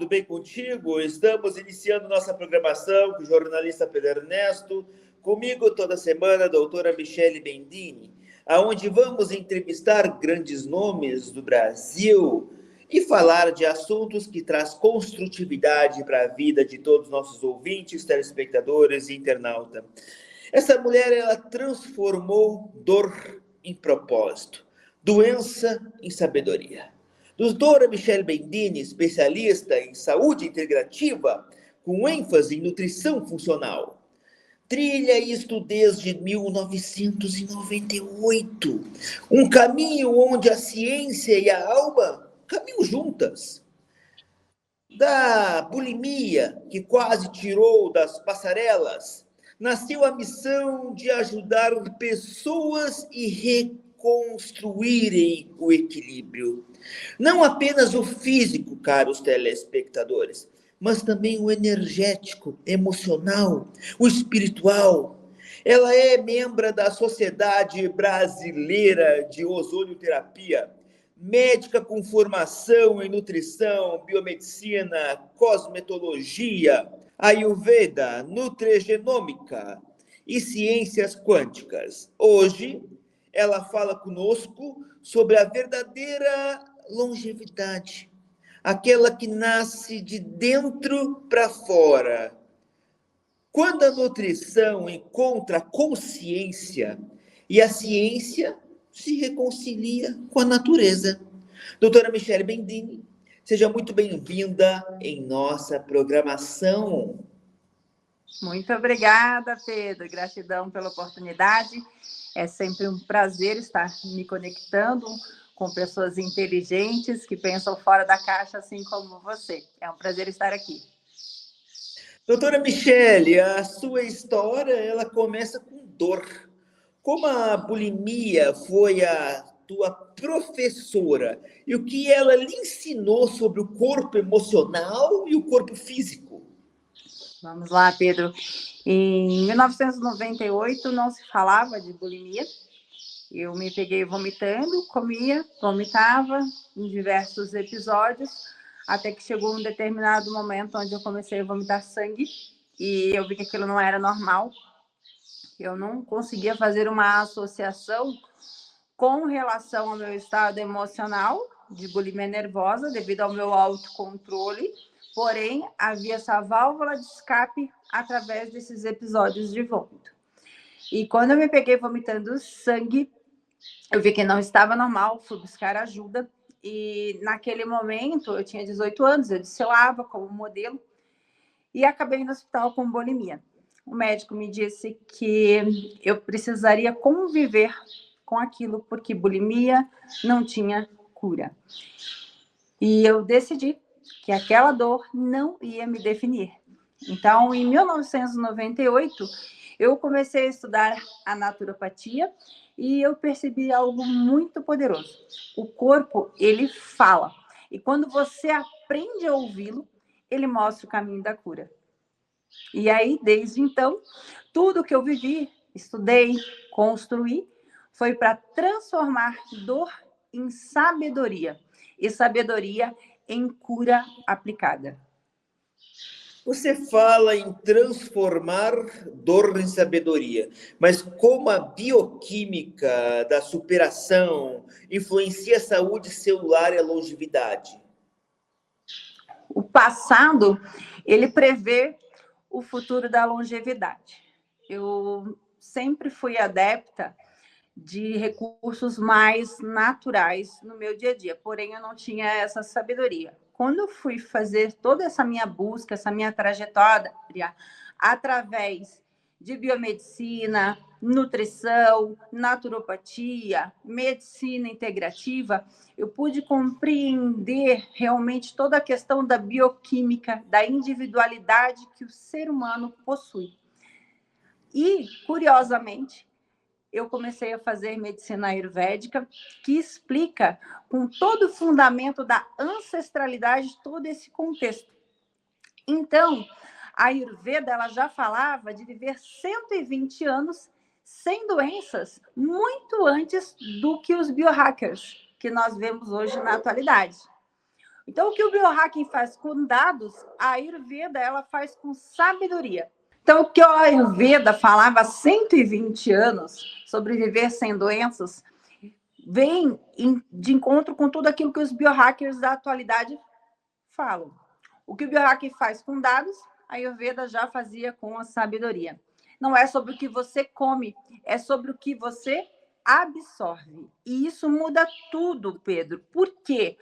tudo bem contigo? Estamos iniciando nossa programação com o jornalista Pedro Ernesto, comigo toda semana a doutora Michele Bendini, aonde vamos entrevistar grandes nomes do Brasil e falar de assuntos que traz construtividade para a vida de todos os nossos ouvintes, telespectadores e internautas. Essa mulher, ela transformou dor em propósito, doença em sabedoria. Doutora Michele Bendini, especialista em saúde integrativa, com ênfase em nutrição funcional. Trilha isto desde 1998. Um caminho onde a ciência e a alma caminham juntas. Da bulimia, que quase tirou das passarelas, nasceu a missão de ajudar pessoas e reconstruírem o equilíbrio. Não apenas o físico, caros telespectadores, mas também o energético, emocional, o espiritual. Ela é membro da Sociedade Brasileira de Ozonioterapia, médica com formação em nutrição, biomedicina, cosmetologia, Ayurveda, nutrigenômica e ciências quânticas. Hoje, ela fala conosco sobre a verdadeira longevidade, aquela que nasce de dentro para fora. Quando a nutrição encontra consciência e a ciência se reconcilia com a natureza. Doutora Michele Bendini, seja muito bem-vinda em nossa programação. Muito obrigada, Pedro. Gratidão pela oportunidade. É sempre um prazer estar me conectando com pessoas inteligentes que pensam fora da caixa, assim como você. É um prazer estar aqui. Doutora Michele, a sua história, ela começa com dor. Como a bulimia foi a tua professora e o que ela lhe ensinou sobre o corpo emocional e o corpo físico? Vamos lá, Pedro. Em 1998 não se falava de bulimia. Eu me peguei vomitando, comia, vomitava em diversos episódios, até que chegou um determinado momento onde eu comecei a vomitar sangue e eu vi que aquilo não era normal. Eu não conseguia fazer uma associação com relação ao meu estado emocional de bulimia nervosa, devido ao meu autocontrole, porém havia essa válvula de escape através desses episódios de vômito. E quando eu me peguei vomitando sangue, eu vi que não estava normal, fui buscar ajuda. E naquele momento, eu tinha 18 anos, eu desfilava como modelo e acabei no hospital com bulimia. O médico me disse que eu precisaria conviver com aquilo, porque bulimia não tinha cura. E eu decidi que aquela dor não ia me definir. Então, em 1998, eu comecei a estudar a naturopatia e eu percebi algo muito poderoso. O corpo, ele fala. E quando você aprende a ouvi-lo, ele mostra o caminho da cura. E aí, desde então, tudo que eu vivi, estudei, construí, foi para transformar dor em sabedoria. E sabedoria em cura aplicada. Você fala em transformar dor em sabedoria, mas como a bioquímica da superação influencia a saúde celular e a longevidade? O passado, ele prevê o futuro da longevidade. Eu sempre fui adepta de recursos mais naturais no meu dia a dia, porém eu não tinha essa sabedoria. Quando eu fui fazer toda essa minha busca, essa minha trajetória, através de biomedicina, nutrição, naturopatia, medicina integrativa, eu pude compreender realmente toda a questão da bioquímica, da individualidade que o ser humano possui. E, curiosamente, eu comecei a fazer medicina ayurvédica, que explica com todo o fundamento da ancestralidade todo esse contexto. Então, a Ayurveda ela já falava de viver 120 anos sem doenças, muito antes do que os biohackers que nós vemos hoje na atualidade. Então, o que o biohacking faz com dados, a Ayurveda ela faz com sabedoria. Então, o que a Ayurveda falava há 120 anos sobre viver sem doenças, vem de encontro com tudo aquilo que os biohackers da atualidade falam. O que o biohacking faz com dados, a Ayurveda já fazia com a sabedoria. Não é sobre o que você come, é sobre o que você absorve. E isso muda tudo, Pedro. Por quê?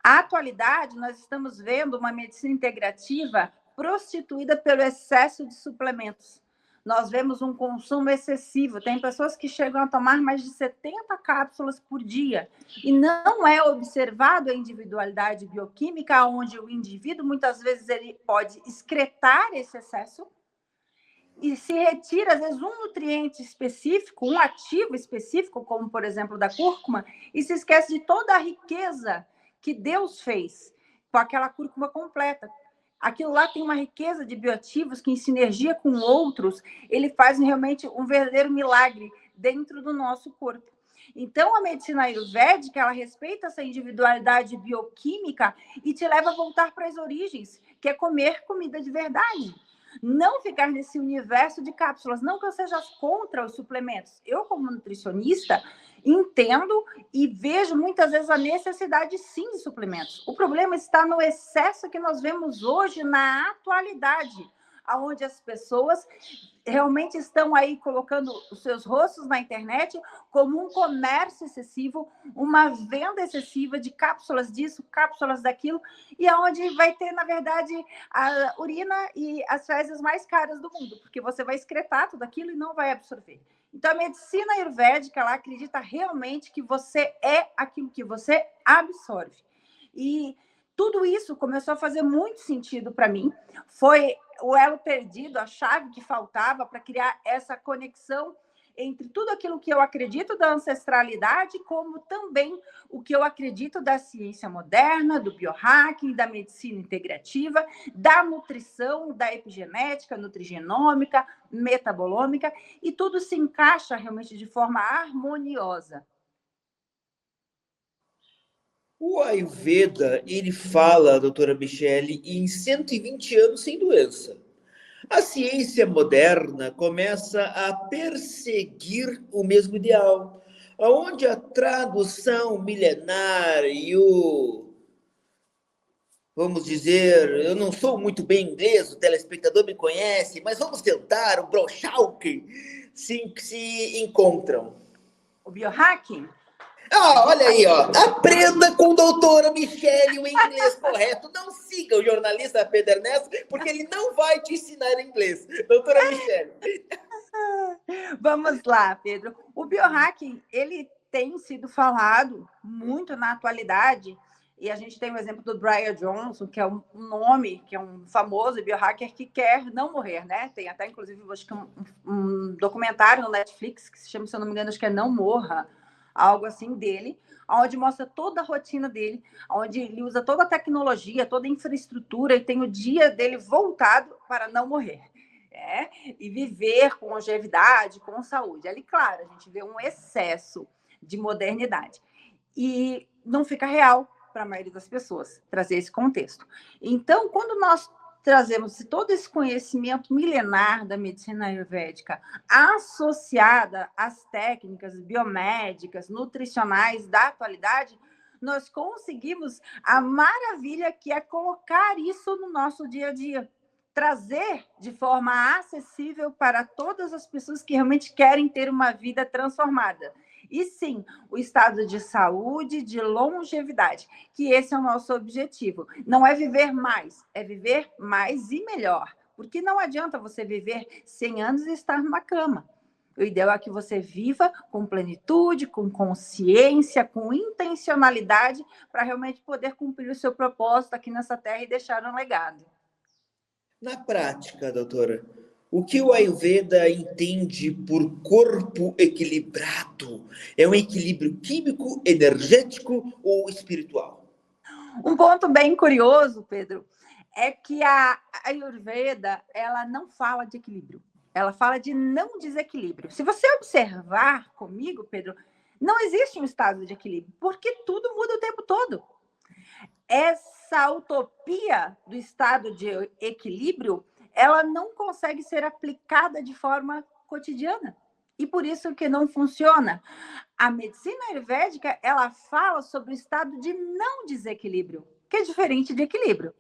A atualidade, nós estamos vendo uma medicina integrativa prostituída pelo excesso de suplementos. Nós vemos um consumo excessivo. Tem pessoas que chegam a tomar mais de 70 cápsulas por dia. E não é observado a individualidade bioquímica, onde o indivíduo, muitas vezes, ele pode excretar esse excesso e se retira, às vezes, um nutriente específico, um ativo específico, como, por exemplo, da cúrcuma, e se esquece de toda a riqueza que Deus fez com aquela cúrcuma completa. Aquilo lá tem uma riqueza de bioativos que, em sinergia com outros, ele faz realmente um verdadeiro milagre dentro do nosso corpo. Então, a medicina ayurvédica, ela respeita essa individualidade bioquímica e te leva a voltar para as origens, que é comer comida de verdade. Não ficar nesse universo de cápsulas. Não que eu seja contra os suplementos. Eu, como nutricionista, entendo e vejo muitas vezes a necessidade, sim, de suplementos. O problema está no excesso que nós vemos hoje na atualidade, onde as pessoas realmente estão aí colocando os seus rostos na internet como um comércio excessivo, uma venda excessiva de cápsulas disso, cápsulas daquilo, e aonde vai ter, na verdade, a urina e as fezes mais caras do mundo, porque você vai excretar tudo aquilo e não vai absorver. Então, a medicina ayurvédica, ela acredita realmente que você é aquilo que você absorve. E tudo isso começou a fazer muito sentido para mim. Foi o elo perdido, a chave que faltava para criar essa conexão entre tudo aquilo que eu acredito da ancestralidade, como também o que eu acredito da ciência moderna, do biohacking, da medicina integrativa, da nutrição, da epigenética, nutrigenômica, metabolômica, e tudo se encaixa realmente de forma harmoniosa. O Ayurveda, ele fala, doutora Michele, em 120 anos sem doença. A ciência moderna começa a perseguir o mesmo ideal, onde a tradução milenar e vamos dizer, eu não sou muito bem inglês, o telespectador me conhece, mas vamos tentar, o Brochalke se encontram. O biohacking? Olha aí, ó. Aprenda com a doutora Michele o inglês correto. Não siga o jornalista Pedro Ernesto, porque ele não vai te ensinar inglês. Doutora Michele. Vamos lá, Pedro. O biohacking, ele tem sido falado muito na atualidade, e a gente tem o exemplo do Brian Johnson, que é um nome, que é um famoso biohacker que quer não morrer, né? Tem até, inclusive, acho que um documentário no Netflix que se chama, se eu não me engano, acho que é Não Morra, algo assim dele, onde mostra toda a rotina dele, onde ele usa toda a tecnologia, toda a infraestrutura e tem o dia dele voltado para não morrer. E viver com longevidade, com saúde. Ali, claro, a gente vê um excesso de modernidade. E não fica real para a maioria das pessoas trazer esse contexto. Então, quando nós trazemos todo esse conhecimento milenar da medicina ayurvédica associada às técnicas biomédicas, nutricionais da atualidade, nós conseguimos a maravilha que é colocar isso no nosso dia a dia. Trazer de forma acessível para todas as pessoas que realmente querem ter uma vida transformada. E sim, o estado de saúde, de longevidade, que esse é o nosso objetivo. Não é viver mais, é viver mais e melhor. Porque não adianta você viver 100 anos e estar numa cama. O ideal é que você viva com plenitude, com consciência, com intencionalidade, para realmente poder cumprir o seu propósito aqui nessa terra e deixar um legado. Na prática, doutora, o que o Ayurveda entende por corpo equilibrado? É um equilíbrio químico, energético ou espiritual? Um ponto bem curioso, Pedro, é que a Ayurveda, ela não fala de equilíbrio. Ela fala de não desequilíbrio. Se você observar comigo, Pedro, não existe um estado de equilíbrio, porque tudo muda o tempo todo. Essa utopia do estado de equilíbrio, ela não consegue ser aplicada de forma cotidiana. E por isso que não funciona. A medicina ayurvédica, ela fala sobre o estado de não desequilíbrio, que é diferente de equilíbrio.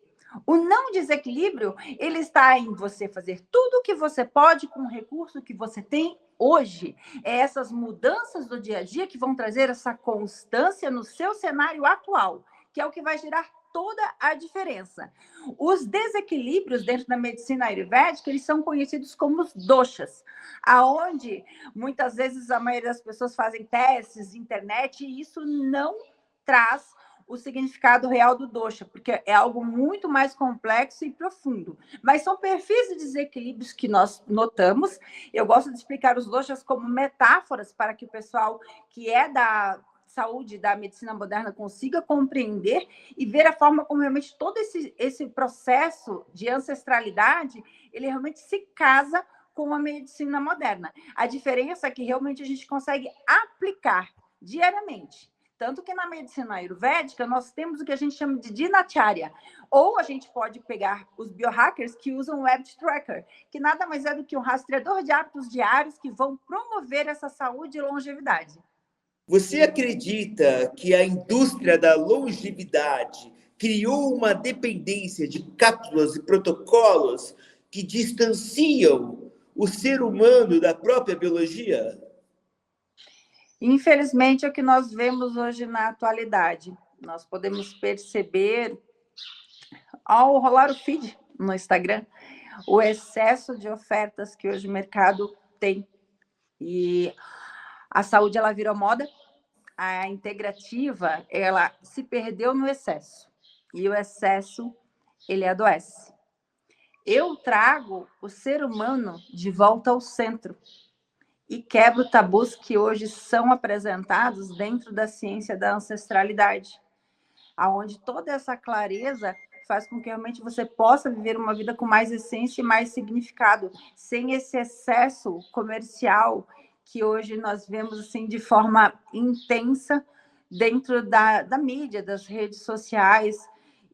O não desequilíbrio, ele está em você fazer tudo o que você pode com o recurso que você tem hoje. É essas mudanças do dia a dia que vão trazer essa constância no seu cenário atual, que é o que vai gerar toda a diferença. Os desequilíbrios dentro da medicina ayurvédica, eles são conhecidos como os doshas, aonde muitas vezes a maioria das pessoas fazem testes, internet, e isso não traz o significado real do dosha, porque é algo muito mais complexo e profundo. Mas são perfis de desequilíbrios que nós notamos. Eu gosto de explicar os doshas como metáforas para que o pessoal que é da saúde, da medicina moderna, consiga compreender e ver a forma como realmente todo esse processo de ancestralidade, ele realmente se casa com a medicina moderna. A diferença é que realmente a gente consegue aplicar diariamente. Tanto que na medicina ayurvédica nós temos o que a gente chama de dinacharya. Ou a gente pode pegar os biohackers que usam o habit tracker, que nada mais é do que um rastreador de hábitos diários que vão promover essa saúde e longevidade. Você acredita que a indústria da longevidade criou uma dependência de cápsulas e protocolos que distanciam o ser humano da própria biologia? Infelizmente, é o que nós vemos hoje na atualidade. Nós podemos perceber, ao rolar o feed no Instagram, o excesso de ofertas que hoje o mercado tem. E a saúde, ela virou moda, a integrativa, ela se perdeu no excesso. E o excesso, ele adoece. Eu trago o ser humano de volta ao centro e quebro tabus que hoje são apresentados dentro da ciência da ancestralidade, aonde toda essa clareza faz com que realmente você possa viver uma vida com mais essência e mais significado, sem esse excesso comercial que hoje nós vemos assim de forma intensa dentro da mídia, das redes sociais.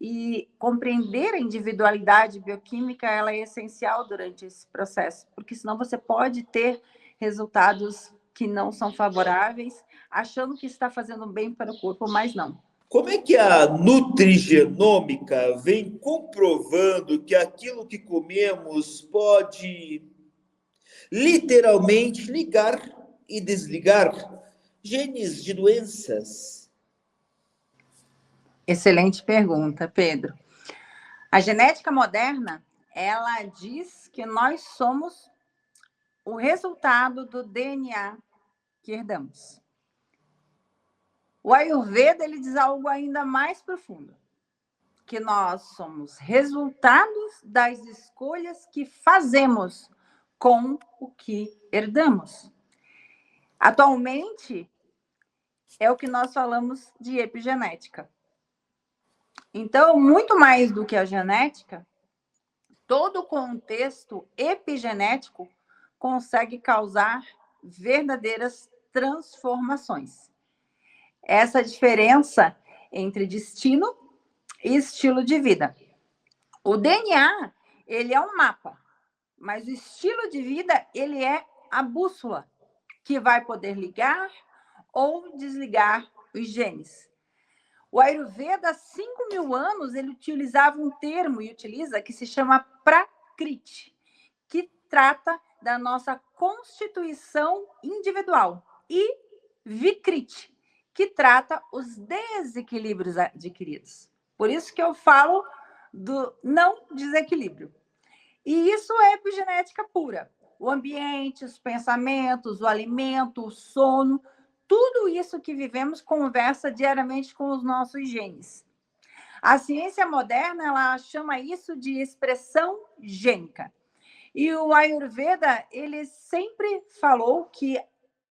E compreender a individualidade bioquímica, ela é essencial durante esse processo, porque senão você pode ter resultados que não são favoráveis, achando que está fazendo bem para o corpo, mas não. Como é que a nutrigenômica vem comprovando que aquilo que comemos pode literalmente ligar e desligar genes de doenças? Excelente pergunta, Pedro. A genética moderna, ela diz que nós somos o resultado do DNA que herdamos. O Ayurveda, ele diz algo ainda mais profundo, que nós somos resultados das escolhas que fazemos com o que herdamos. Atualmente, é o que nós falamos de epigenética. Então, muito mais do que a genética, todo o contexto epigenético consegue causar verdadeiras transformações. Essa diferença entre destino e estilo de vida. O DNA, ele é um mapa, mas o estilo de vida, ele é a bússola, que vai poder ligar ou desligar os genes. O Ayurveda, há 5.000 anos, ele utilizava um termo, e utiliza, que se chama Prakriti, que trata da nossa constituição individual, e Vikriti, que trata os desequilíbrios adquiridos. Por isso que eu falo do não desequilíbrio. E isso é epigenética pura. O ambiente, os pensamentos, o alimento, o sono, tudo isso que vivemos conversa diariamente com os nossos genes. A ciência moderna, ela chama isso de expressão gênica. E o Ayurveda, ele sempre falou que